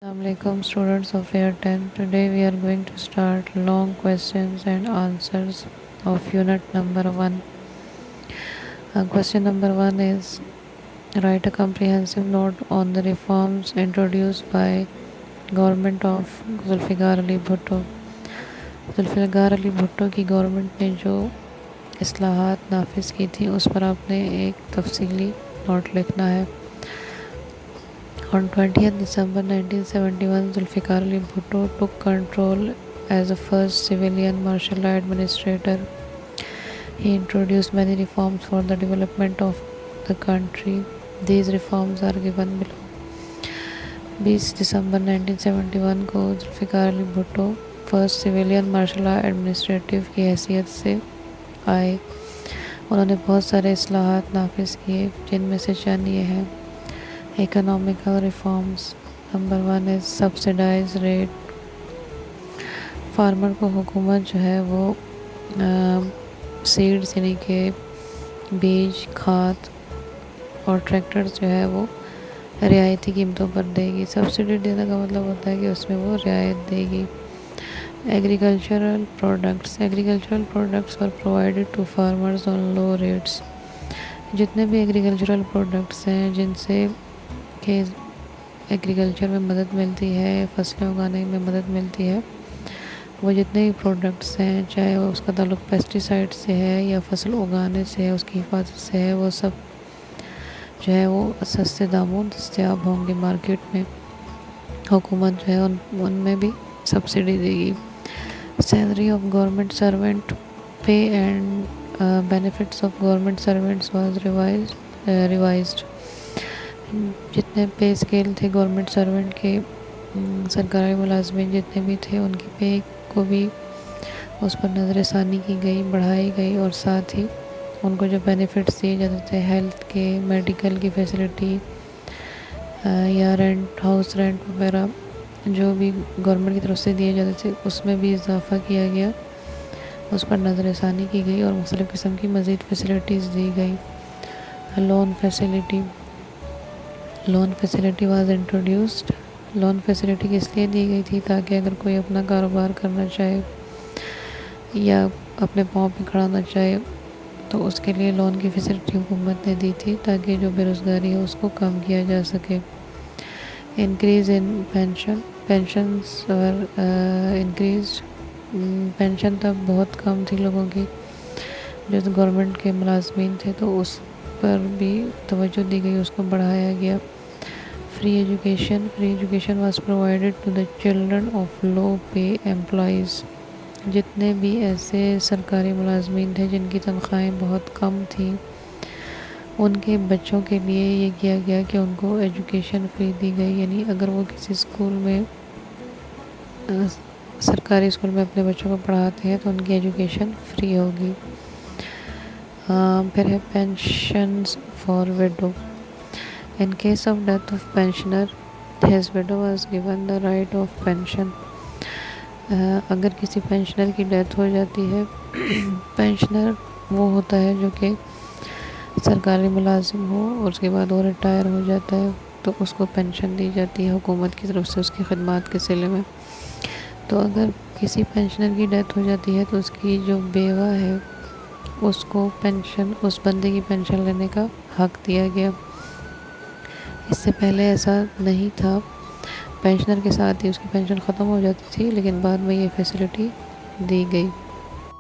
Assalamu alaikum students of year 10. Today we are going to start long questions and answers of unit number 1. Question number 1 is write a comprehensive note on the reforms introduced by government of Zulfikar Ali Bhutto. Zulfikar Ali Bhutto की government ने जो इस्लाहात नाफिज की थी उस पर आपने एक तफसीली नोट लिखना है. On 20th December 1971, Zulfikar Ali Bhutto took control as the first civilian martial law administrator. He introduced many reforms for the development of the country. These reforms are given below. 20 दिसंबर 1971 को Zulfikar Ali Bhutto first civilian martial law administrative की हैसियत से आए. उन्होंने बहुत सारे इस्लाहात नाफिज किए जिनमें से चंद ये हैं. Economical reforms. Number 1 is subsidized rate. Farmer को हुकूमत जो है वो सीड्स यानी कि बीज, खाद और ट्रैक्टर्स जो है वो रियायती कीमतों पर देगी. सब्सिडी देने का मतलब होता है कि उसमें वो रियायत देगी. Agricultural products are provided to farmers on low rates. जितने भी एग्रीकल्चरल प्रोडक्ट्स हैं जिनसे कि एग्रीकल्चर में मदद मिलती है, फसलें उगाने में मदद मिलती है, वो जितने भी प्रोडक्ट्स हैं, चाहे वो उसका ताल्लुक पेस्टिसाइड से है या फसल उगाने से है, उसकी हिफाजत से है, वो सब जो है वो सस्ते दामों दस्तयाब होंगे मार्केट में. हुकूमत जो है उनमें भी सब्सिडी देगी. सैलरी ऑफ गवर्नमेंट सर्वेंट पे and benefits of government servants was revised. जितने पे स्केल थे गवर्नमेंट सर्वेंट के, सरकारी मुलाजमिन जितने भी थे उनकी पे को भी उस पर नज़र षानी की गई, बढ़ाई गई और साथ ही उनको जो बेनिफिट्स दिए जाते थे हेल्थ के, मेडिकल की फैसिलिटी या हाउस रेंट वगैरह जो भी गवर्नमेंट की तरफ से दिए जाते थे उसमें भी इजाफ़ा किया गया, उस पर नज़र षानी की गई और मुख्तलिफ़ किस्म की मज़ीद फैसिलिटीज़ दी गई. Loan facility was introduced. Loan facility किस लिए दी गई थी? ताकि अगर कोई अपना कारोबार करना चाहे या अपने पाँव पे खड़ा होना चाहे तो उसके लिए लोन की फैसिलिटी हुकूमत ने दी थी ताकि जो बेरोज़गारी है उसको कम किया जा सके. इंक्रीज़ इन पेंशन्स और इंक्रीज. पेंशन तब बहुत कम थी लोगों की जो गवर्नमेंट के मुलाजमीन थे, तो उस पर भी तवज्जो दी गई, उसको बढ़ाया गया. Free education was provided to the children of low pay employees. जितने भी ऐसे सरकारी मुलाजमीन थे जिनकी तनख्वाहें बहुत कम थी उनके बच्चों के लिए ये किया गया कि उनको एजुकेशन फ्री दी गई. यानी अगर वो किसी स्कूल में सरकारी स्कूल में अपने बच्चों को पढ़ाते हैं तो उनकी एजुकेशन फ्री होगी. फिर है pensions for window. In case of death of pensioner his window was given the right of pension. अगर किसी पेंशनर की डेथ हो जाती है, पेंशनर वो होता है जो कि सरकारी मुलाजिम हो और उसके बाद वो रिटायर हो जाता है तो उसको पेंशन दी जाती है हुकूमत की तरफ से उसकी खदमात के सिले में. तो अगर किसी पेंशनर की डेथ हो जाती है तो उसकी जो बेवा है उसको पेंशन, उस बंदे की पेंशन लेने का हक दिया गया. इससे पहले ऐसा नहीं था. पेंशनर के साथ ही उसकी पेंशन ख़त्म हो जाती थी, लेकिन बाद में ये फैसिलिटी दी गई.